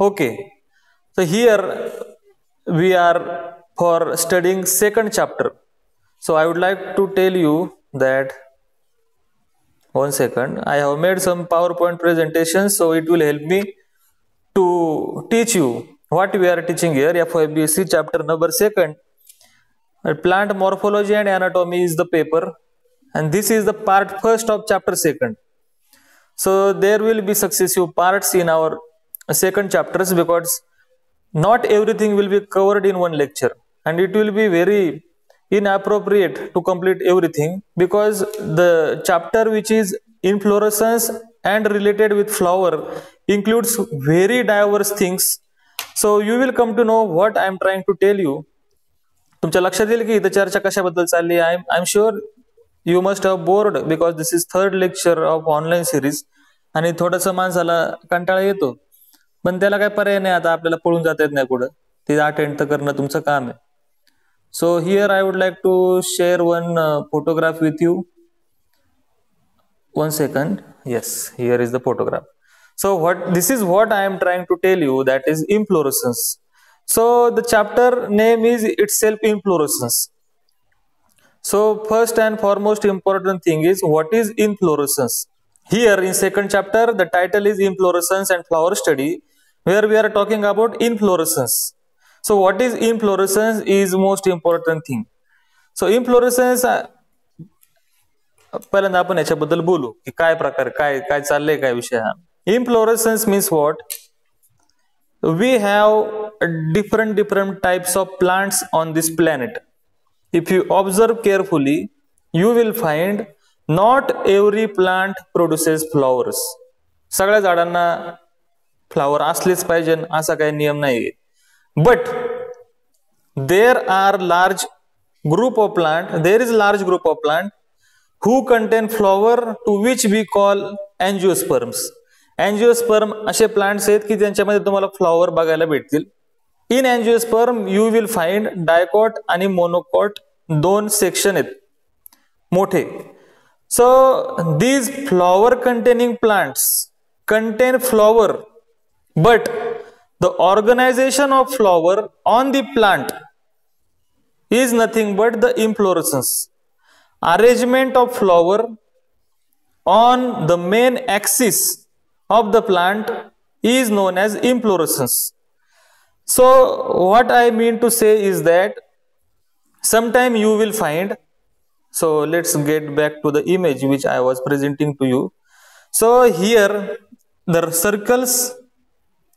Okay, so here we are for studying second chapter. So I would like to tell you that, one second, I have made some PowerPoint presentations, so it will help me to teach you what we are teaching here. FYBC chapter number 2, plant morphology and anatomy is the paper, and this is the part first of chapter 2. So there will be successive parts in our second chapters, because not everything will be covered in one lecture, and it will be very inappropriate to complete everything, because the chapter which is inflorescence and related with flower includes very diverse things. So you will come to know what I am trying to tell you. तुमच्या लक्षात येईल की इथं चर्चा कशाबद्दल चालली आहे. I am sure you must have bored, because this is third lecture of online series, आणि थोडंसं माणसाला कंटाळा येतो, पण त्याला काय पर्याय नाही. आता आपल्याला पळून जाता येत नाही कुठं, ते अटेंड तर करणं तुमचं काम आहे. So here I would like to share one photograph with you. One second. Yes, here is the photograph. So this is what I am trying to tell you, that is inflorescence. So the chapter name is itself inflorescence. So first and foremost important thing is, what is inflorescence? Here in second chapter the title is inflorescence and flower study, where we are talking about inflorescence. So what is inflorescence is most important thing. So inflorescence, पहिल्यांदा आपण याच्याबद्दल बोलू की काय प्रकार, काय काय चाललंय, काय विषय हा. Inflorescence means what? We have different types of plants on this planet. If you observe carefully, you will find not every plant produces flowers. सगळ्या झाडांना फ्लावर असलेच पाहिजे असा काही नियम नाही. But there are large group of plant who contain flower, to which we call angiosperms. Angiosperm असे plants आहेत की त्यांच्यामध्ये तुम्हाला फ्लॉवर बघायला भेटतील. In angiosperm you will find dicot आणि मोनोकॉट, दोन सेक्शन आहेत मोठे. So these flower containing plants contain flower, but the organization of flower on the plant is nothing but the inflorescence. Arrangement of flower on the main axis of the plant is known as inflorescence. So what I mean to say is that sometime you will find, so let's get back to the image which I was presenting to you. So here the circles,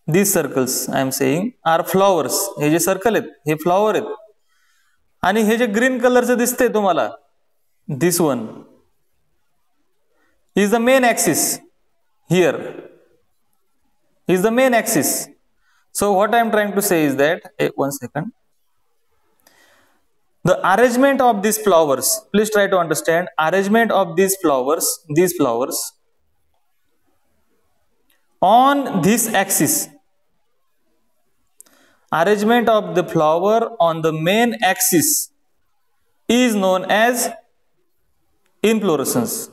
these circles I am saying are flowers. हे जे circle आहेत हे flower आहेत, आणि हे जे green कलरचं दिसते तुम्हाला, this one is the main axis. Here is the main axis. So what I am trying to say is that, one second, the arrangement of these flowers, please try to understand, arrangement of these flowers on this axis, arrangement of the flower on the main axis is known as inflorescence.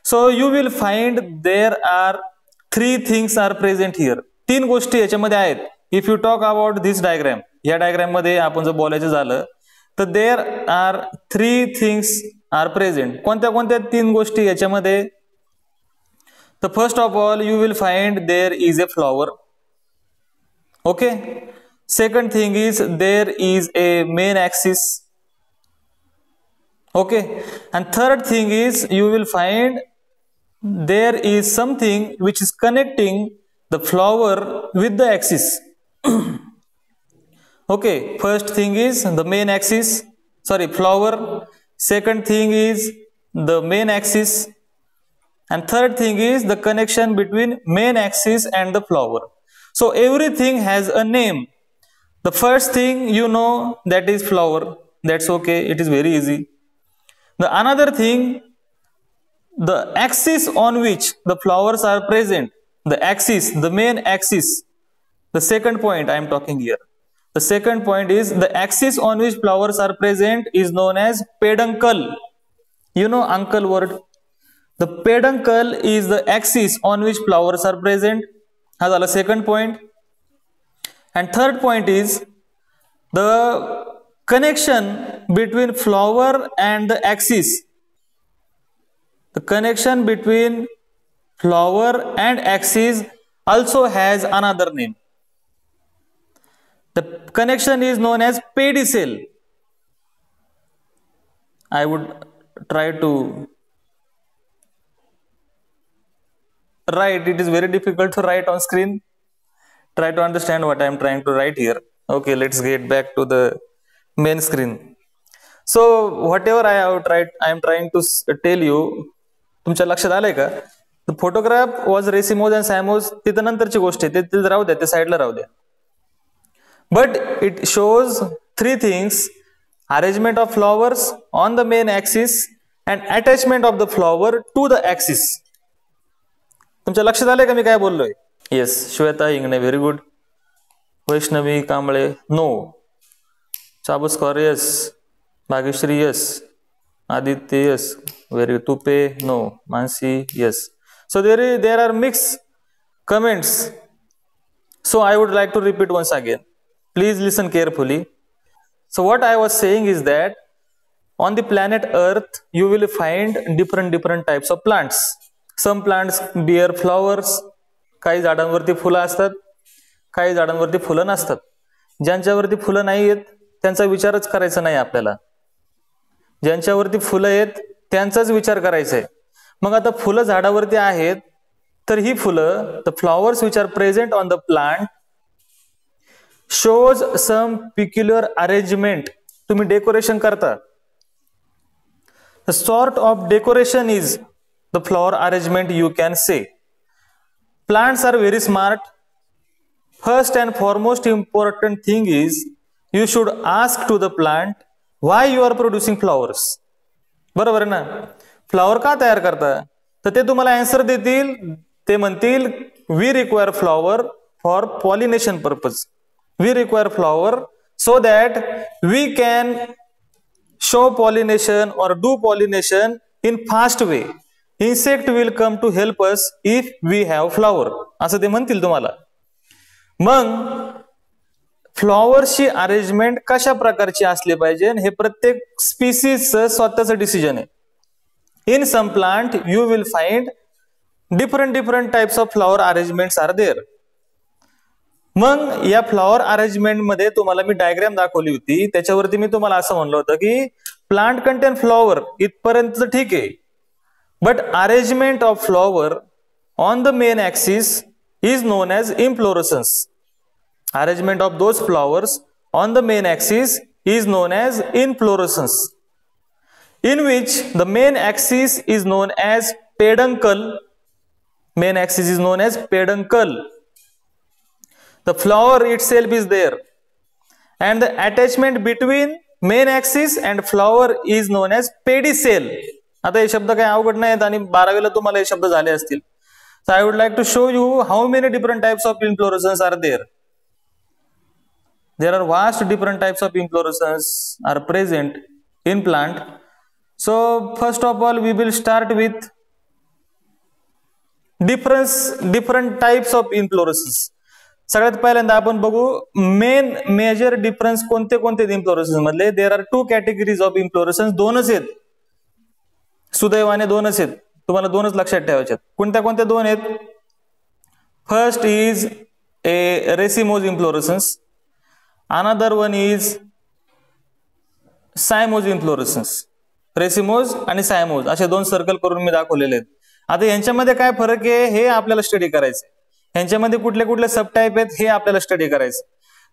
So you will find there are three things are present here. तीन गोष्टी याच्यामध्ये आहेत. If you talk about this diagram, या diagram मध्ये आपण जर बोलायचं झालं तर there are three things are present. कोणत्या कोणत्या तीन गोष्टी याच्यामध्ये? तर first of all you will find there is a flower. Okay. Second thing is there is a main axis. Okay, and third thing is you will find there is something which is connecting the flower with the axis. Okay, first thing is the main axis, flower. Second thing is the main axis, and third thing is the connection between main axis and the flower. So everything has a name. The first thing you know, that is flower. That's okay, it is very easy. The another thing, the axis on which the flowers are present, the axis, the main axis, the second point I am talking here. The second point is the axis on which flowers are present is known as peduncle. You know uncle word. The peduncle is the axis on which flowers are present. हा झाला second point. And third point is the connection between flower and the axis. The connection between flower and axis also has another name. The connection is known as pedicel. I would try to write. It is very difficult to write on screen. Try to understand what I am trying to write here. Okay, let's get back to the main screen. So whatever I am trying to tell you, तुमच्या लक्षात आलंय का? The photograph was racemose and cymose. तिथं नंतरची गोष्ट आहे, ते राहू द्या, ते साईडला राहू द्या. But it shows three things: arrangement of flowers on the main axis and attachment of the flower to the axis. तुमच्या लक्षात आलंय का मी काय बोललोय? Yes, Shweta Hingne, very good. Vaishnavi Kamble, no. Chabuskar, yes. Bhagyashree, yes. Aditya, yes. Very Tupe, no. Mansi, yes. So there are mixed comments. So I would like to repeat once again. Please listen carefully. So what I was saying is that on the planet Earth you will find different types of plants. Some plants bear flowers. काही झाडांवरती फुलं असतात, काही झाडांवरती फुलं नसतात. ज्यांच्यावरती फुलं नाही आहेत त्यांचा विचारच करायचा नाही आपल्याला. ज्यांच्यावरती फुलं आहेत त्यांचाच विचार करायचा आहे. मग आता फुलं झाडावरती आहेत तर ही फुलं, the flowers which are present on the plant shows some peculiar arrangement. तुम्ही डेकोरेशन करता. The sort of decoration is the flower arrangement, you can say. Plants are very smart. First and foremost important thing is you should ask to the plant why you are producing flowers. बरोबर ना? Flower का तयार करता? तर ते तुम्हाला answer देतील. ते म्हणतील we require flower for pollination purpose. We require flower so that we can show pollination or do pollination in fast way. Insect will come to help us if we have flower. असं ते म्हणतील तुम्हाला. मग फ्लॉवरची arrangement कशा प्रकारची असली पाहिजे हे प्रत्येक स्पीसीजचं स्वतःचं डिसिजन आहे. In some plant you will find different types of flower arrangements are there. मग या फ्लॉवर अरेंजमेंट मध्ये तुम्हाला मी डायग्राम दाखवली होती, त्याच्यावरती मी तुम्हाला असं म्हणलं होतं की प्लांट कंटेन फ्लॉवर इथपर्यंत ठीक आहे, but arrangement of flower on the main axis is known as inflorescence. Arrangement of those flowers on the main axis is known as inflorescence, in which the main axis is known as peduncle. Main axis is known as peduncle. The flower itself is there, and the attachment between main axis and flower is known as pedicel. आता हे शब्द काही अवघड नाहीत आणि 12वीला तुम्हाला हे शब्द झाले असतील. So I would like to show you how many different types of inflorescence are there. There are vast different types of inflorescence are present in plant. So first of all we will start with different types of inflorescence. सगळ्यात पहिल्यांदा आपण बघू main major difference कोणते कोणते inflorescence मधले. There are 2 categories of inflorescence. दोनच आहेत, सुदैवाने दोनच आहेत, तुम्हाला दोनच लक्षात ठेवायचे. कोणत्या कोणत्या दोन आहेत? First is a racemose inflorescence, another one is cymose inflorescence. Racemose आणि सायमोज असे दोन सर्कल करून मी दाखवलेले आहेत. आता यांच्यामध्ये काय फरक आहे हे आपल्याला स्टडी करायचं. यांच्यामध्ये कुठले कुठले सब टाइप आहेत हे आपल्याला स्टडी करायचं.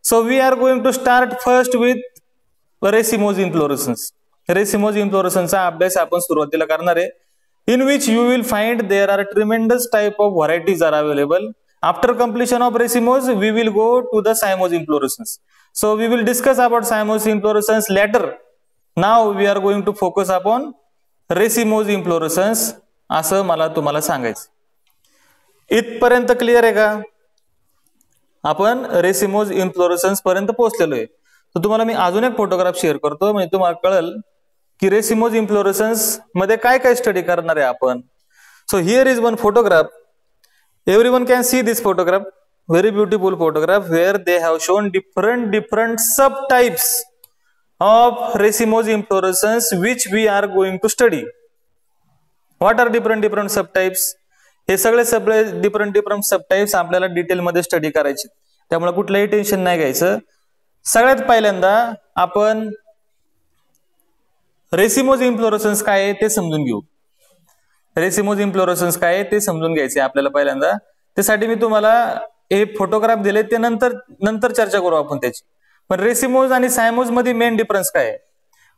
So we are going to start first with racemose inflorescence. Racemose इन्फ्लोरेसन्सचा अभ्यास आपण सुरुवातीला करणार आहे. In which you will find there are tremendous type of varieties are available. After completion of racemose, we will go to the cymose inflorescence. So we will discuss about cymose inflorescence later. Now we are going to focus upon racemose inflorescence. असं मला तुम्हाला सांगायचं. इथपर्यंत clear आहे का? आपण racemose inflorescence पर्यंत पोहोचलेलो आहे. तर तुम्हाला मी अजून एक फोटोग्राफ शेअर करतो म्हणजे तुम्हाला कळेल की रेसिमोज इन्फ्लोरेसन्स मध्ये काय काय स्टडी करणार आहे आपण. So here is one photograph. Everyone can see this photograph. very beautiful photograph where they have shown different subtypes of racemose inflorescence which we are going to study. What are different subtypes? हे सगळे different subtypes आपल्याला detail मध्ये study करायचे, त्यामुळे कुठलंही tension नाही घ्यायचं. सगळ्यात पहिल्यांदा आपण रेसिमोज इन्फ्लोरेसन्स काय आहे ते समजून घेऊ. रेसिमोज इन्फ्लोरेसन्स काय आहे ते समजून घ्यायचे आपल्याला पहिल्यांदा. त्यासाठी मी तुम्हाला हे फोटोग्राफ दिले ते नंतर चर्चा करू आपण त्याची. पण रेसिमोज आणि सायमोज मध्ये मेन डिफरन्स काय आहे?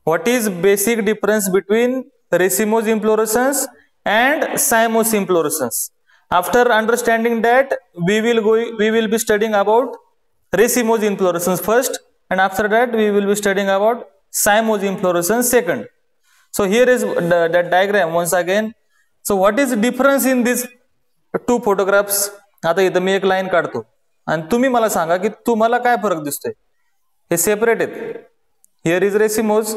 What is basic difference between racemose inflorescence and cymose inflorescence? After understanding that, we will be studying about racemose inflorescence first, and after that we will be studying about cymose inflorescence second. So here is that diagram once again. So what is the difference in these two photographs? आता इथं मी एक line काढतो आणि तुम्ही मला सांगा की तुम्हाला काय फरक दिसतोय. हे सेपरेट आहेत. Here is racemose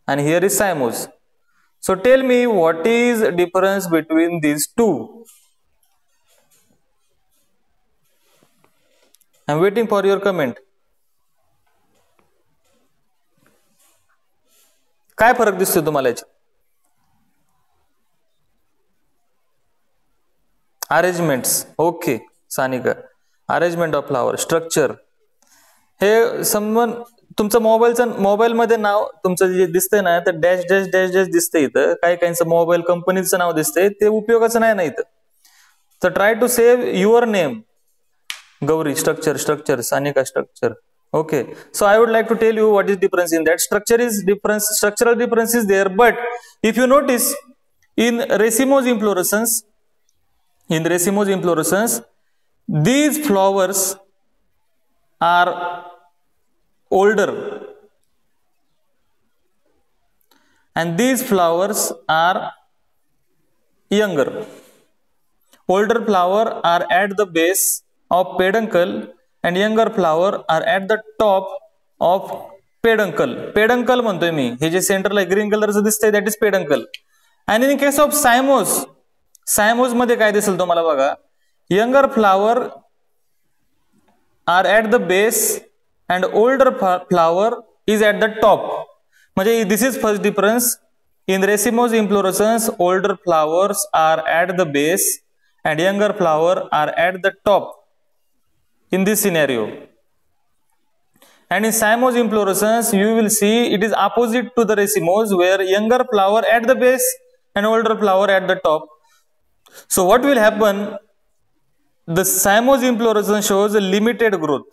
and here is cymose. So tell me what is difference between these two? I'm waiting for your comment. काय फरक दिसतो तुम्हाला याच्यात? Arrangements. Okay Sanika, arrangement of flower, structure. हे तुमचं मोबाईल मध्ये नाव तुमचं जे दिसतंय ना तर डॅश डॅश डॅश डॅश दिसतंय इथं. काही मोबाईल कंपनीचं नाव दिसतंय, ते उपयोगाचं नाही ना इथं. तर try to save your name. Gauri structure, Sanika structure. Okay, so I would like to tell you what is difference in that. Structural difference is there, but if you notice in racemose inflorescence, these flowers are older and these flowers are younger. Older flower are at the base of peduncle and younger flower are at the top of peduncle. Peduncle म्हणतोय मी, हे जे सेंटरला green कलरचं दिसतंय that is peduncle. And in case of cymose मध्ये काय दिसेल तुम्हाला बघा, younger flower are at the base and older flower is at the top. म्हणजे this is first difference. In racemose inflorescence, older flowers are at the base and younger flower are at the top in this scenario. And in cymose inflorescence, you will see it is opposite to the racemose, where younger flower at the base and older flower at the top. So what will happen? The cymose inflorescence shows a limited growth.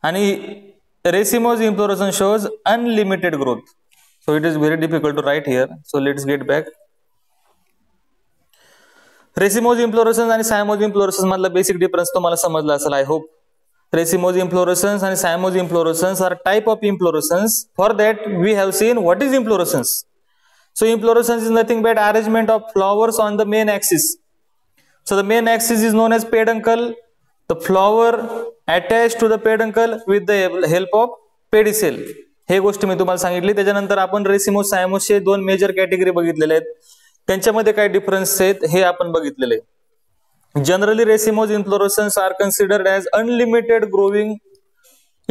And racemose inflorescence shows unlimited growth. So it is very difficult to write here. So let's get back. Racemose inflorescence आणि cymose inflorescence मधला basic difference तुम्हाला समजला असेल, I hope. Racemose inflorescence आणि cymose inflorescence are type of inflorescence. For that we have seen what is inflorescence. So inflorescence is nothing but arrangement of flowers on the main axis. So the main axis is known as peduncle. The flower attached to the peduncle with the help of pedicel. हे गोष्टी मी तुम्हाला सांगितली. त्याच्यानंतर आपण racemose सायमोजचे दोन major category बघितलेले आहेत, त्यांच्यामध्ये काय डिफरन्स आहेत हे आपण बघितलेले. Generally racemose inflorescence are considered as unlimited growing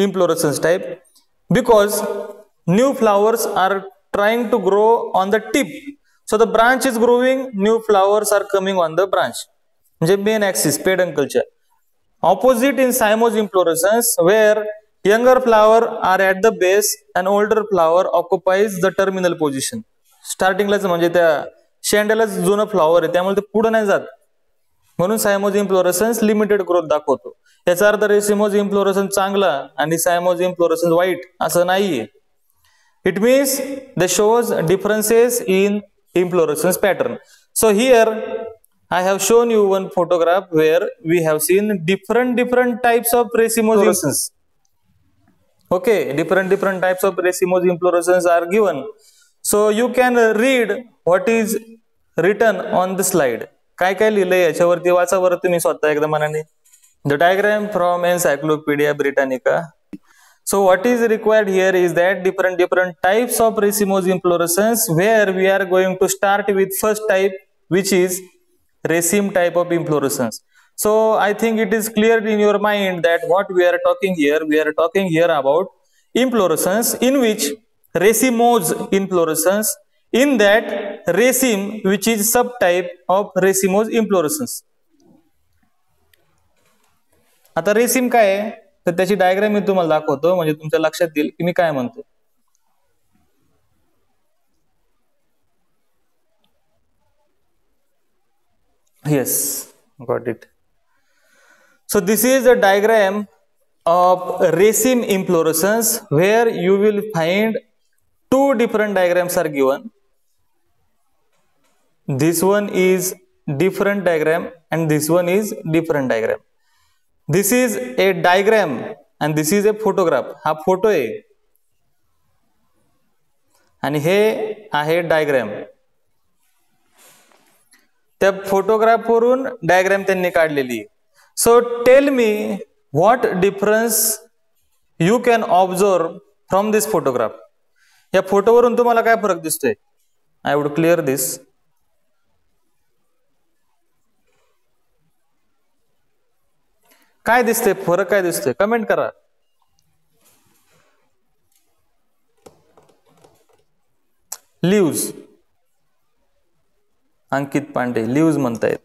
inflorescence type because new flowers are trying to grow on the tip. So the branch is growing, new flowers are coming on the branch. म्हणजे main axis peduncle. Opposite in cymose inflorescence, where younger flower are at the base and older flower occupies the terminal position. स्टार्टिंगलाच म्हणजे त्या शेंड्यालाच जुनं flower आहे, त्यामुळे ते पुढे नाही जात, म्हणून सायमोज इन्फ्लोरेसन्स लिमिटेड ग्रोथ दाखवतो. याचा अर्थ रेसिमोज इन्फ्लोरेसन्स चांगला आणि सायमोज इन्फ्लोरेसन्स वाईट असं नाहीये. It means they shows differences in inflorescence pattern. So here I have shown you one photograph where we have seen different types of racemose inflorescence. Okay, different types of racemose inflorescence are given. So you can read what is written on the slide. काय काय लिहिलंय याच्यावरती वाचा बरं तुम्ही स्वतः एकदा मनाने. The diagram from Encyclopedia Britannica. So what is required here is that different types of racemose inflorescence, where we are going to start with first type, which is raceme type of inflorescence. So I think it is clear in your mind that what we are talking here about inflorescence in which racemose inflorescence, in that raceme which is subtype of racemose inflorescence. आता रेसिम काय आहे तर त्याची diagram मी तुम्हाला दाखवतो म्हणजे तुमच्या लक्षात येईल की मी काय म्हणतो. Yes, got it. So this is a diagram of raceme inflorescence where you will find two different diagrams are given. This one is different diagram and this one is different diagram. This is a diagram and this is a photograph. हा photo आहे आणि हे आहे diagram. त्या photograph वरून diagram त्यांनी काढलेली. So tell me what difference you can observe from this photograph. या फोटोवरून तुम्हाला काय फरक दिसतोय? I would clear this. काय दिसतंय? फरक काय दिसतोय? कमेंट करा. लीव्स. अंकित पांडे लीव्स म्हणतायत.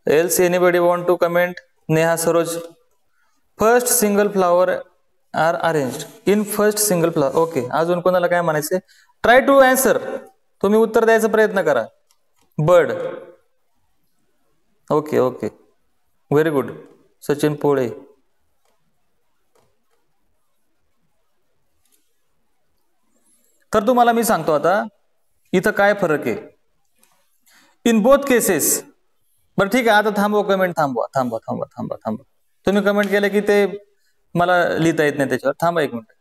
Else anybody want to comment? Neha Saroj. First single flower are arranged in first single flower. Okay, अजून कोणाला काय म्हणायचंय? Try to answer. तुम्ही उत्तर द्यायचा प्रयत्न करा. Bird. Okay okay, very good. Sachin पोळे. तर तुम्हाला मी सांगतो आता इथं काय फरक आहे इन बोथ केसेस. बरं ठीक आहे, आता थांबवा कमेंट. थांबवा. तुम्ही कमेंट केलं की ते मला लिहिता येत नाही त्याच्यावर. थांबा एक मिनिट.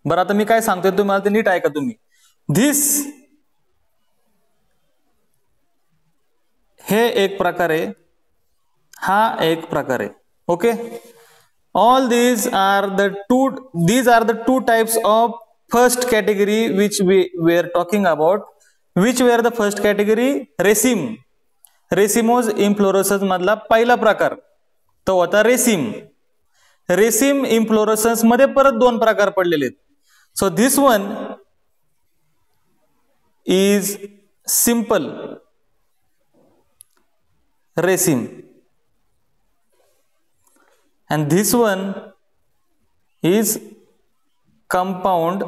बरं आता मी काय सांगतोय तुम्हाला ते नीट ऐका तुम्ही. धिस हे एक प्रकारे, हा एक प्रकारे. Okay, all these are the two types of first category which we were talking about. Which were the first category? Raceme. Racemose inflorescence मधला पहिला प्रकार तो होता रेसिम. रेसिम inflorescence मध्ये परत दोन प्रकार पडलेले आहेत. So this one is simple raceme and this one is compound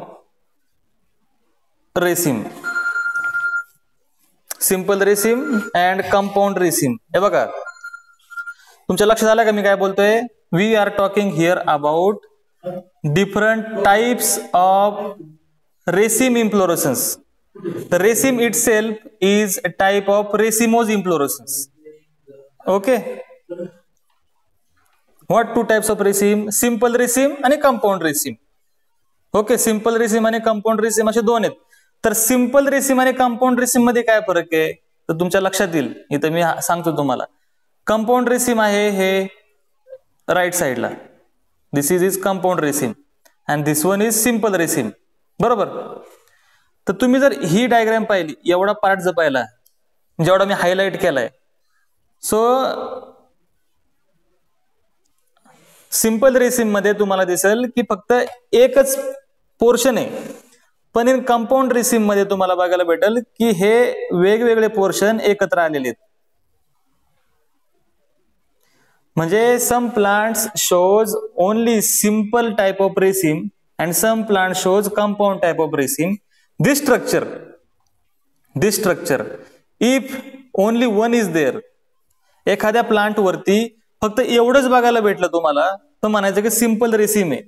raceme. Simple raceme and compound raceme. हे बघा, तुमच्या लक्षात आलं का मी काय बोलतोय? We are talking here about different types of raceme inflorescence. The raceme itself is a type of racemose inflorescence. Okay. What two types of raceme? Simple raceme आणि compound raceme. Okay, simple रेसिम आणि compound रेसिम असे दोन आहेत. तर simple रेसिम आणि compound रेसिम मध्ये काय फरक आहे तर तुमच्या लक्षात येईल. इथं मी सांगतो तुम्हाला. कंपाऊंड रेसिम आहे हे राईट साइडला. This is compound रेसिम and this one is simple रेसिम. बरोबर. तर तुम्ही जर ही डायग्राम पाहिली, एवढा पार्ट जर पाहिला जेवढा मी हायलाइट केलाय, सो सिंपल रेसिम मध्ये तुम्हाला दिसेल की फक्त एकच पोर्शन आहे. पण इन कंपाऊंड रेसिम मध्ये तुम्हाला बघायला भेटेल की हे वेगवेगळे पोर्शन एकत्र आलेले आहेत. म्हणजे some plants shows only simple type of raceme and some plant shows compound type of raceme. This structure if only one is there, एखाद्या प्लांट वरती फक्त एवढंच बघायला भेटलं तुम्हाला तर म्हणायचं की सिंपल रेसिम आहे.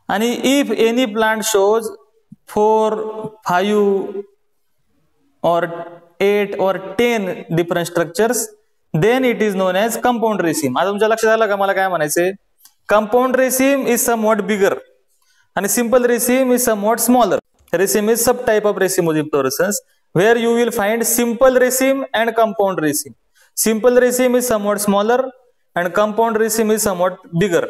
आणि if any plant shows 4, 5 or 8 or 10 different structures, then it is known as compound raceme. आता तुमच्या लक्षात आलं का मला काय म्हणायचंय? Compound raceme is somewhat bigger आणि simple raceme is somewhat smaller. Raceme is subtype of racemose inflorescence where you will find simple raceme and compound raceme. Simple raceme is somewhat smaller and compound raceme is somewhat bigger,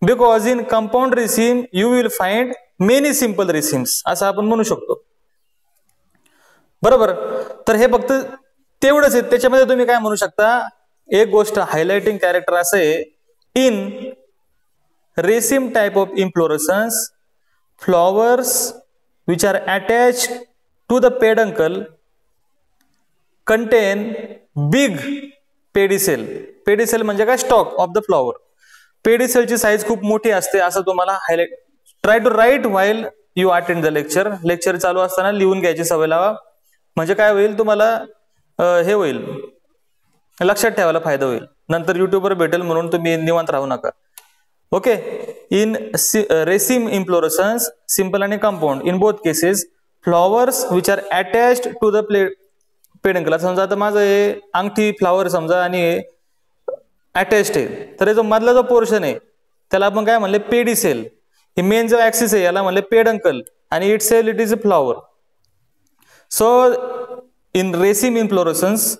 because in compound raceme you will find many simple racemes, असं आपण म्हणू शकतो. बरोबर. तर हे फक्त तेवढंच आहे. त्याच्यामध्ये तुम्ही काय म्हणू शकता, एक गोष्ट हायलाइटिंग कॅरेक्टर असे, in raceme type of inflorescence flowers which are attached to the peduncle contain big pedicel. Pedicel म्हणजे काय, स्टॉक ऑफ द फ्लॉवर. पेडिसेलची साईज खूप मोठी असते असं तुम्हाला highlight. Try to write while you attend the lecture. Lecture चालू असताना लिहून घ्यायची सवय लावा, म्हणजे काय होईल तुम्हाला हे होईल, लक्षात ठेवायला फायदा होईल. नंतर युट्यूबवर भेटेल म्हणून तुम्ही निवांत राहू नका. Okay. In raceme inflorescence simple आणि compound in both cases flowers which are attached to the peduncle. समजा आता माझं हे अंगठी फ्लॉवर समजा आणि हे अटॅच्ड आहे, तर जो मधला जो पोर्शन आहे त्याला आपण काय म्हणले, पेडिसेल. हे मेन जो ऍक्सिस आहे याला म्हणले पेडंकल आणि it cell it is a flower. So in raceme inflorescence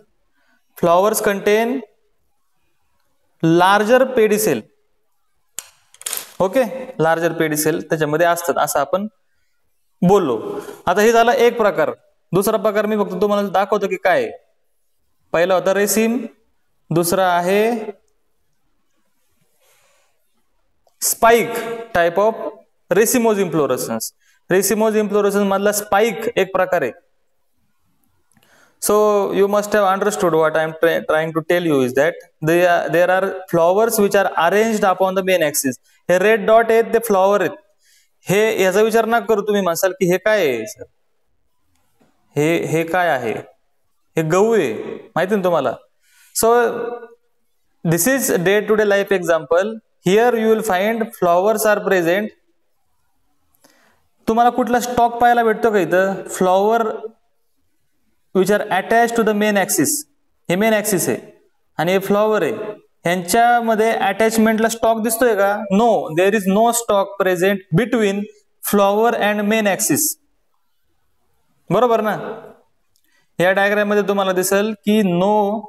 flowers contain larger pedicel. Okay, larger pedicel त्याच्यामध्ये असतात असं आपण बोललो. आता हे झाला एक प्रकार. दुसरा प्रकार मी फक्त तुम्हाला दाखवतो की काय. पहिला होता रेसिम, दुसरा आहे spike type of racemose inflorescence. Racemose inflorescence मधला स्पाइक एक प्रकार आहे. So you must have understood what I am trying to tell you is that there are flowers which are arranged upon the main axis. हे red dot आहेत ते flower आहेत. हे याचा विचार ना करू तुम्ही म्हणसाल की हे काय आहे सर, हे काय आहे, हे गहू आहे, माहिती ना तुम्हाला. So this is day to day life example. Here you will find flowers are present. तुम्हाला कुठला स्टॉक पाहायला भेटतो का इथं, flower which are attach to the main axis. हे मेन ऍक्सिस आहे आणि हे फ्लॉवर आहे, ह्यांच्यामध्ये अटॅचमेंटला स्टॉक दिसतोय का? No, there is no stalk present between flower and main axis. बरोबर ना. या डायग्राम मध्ये तुम्हाला दिसेल की no,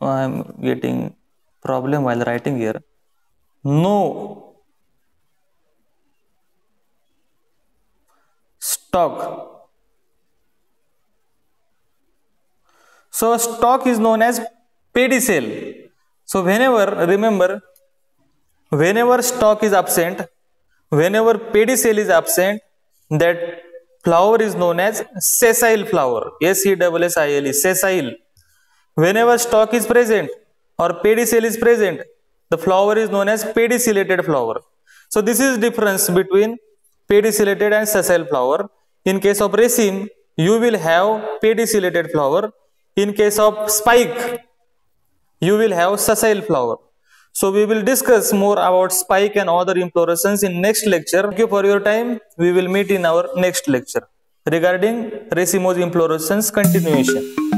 I am getting problem while writing here. No stalk. So stalk is known as pedicel. So whenever stalk is absent, whenever pedicel is absent, that flower is known as sessile flower. SESSILE, sessile. Whenever stalk is present or pedicel is present, the flower is known as pedicelated flower. So this is difference between pedicelated and sessile flower. In case of raceme, you will have pedicelated flower. In case of spike, you will have sessile flower. So we will discuss more about spike and other inflorescence in next lecture. Thank you for your time. We will meet in our next lecture regarding racemose inflorescence continuation.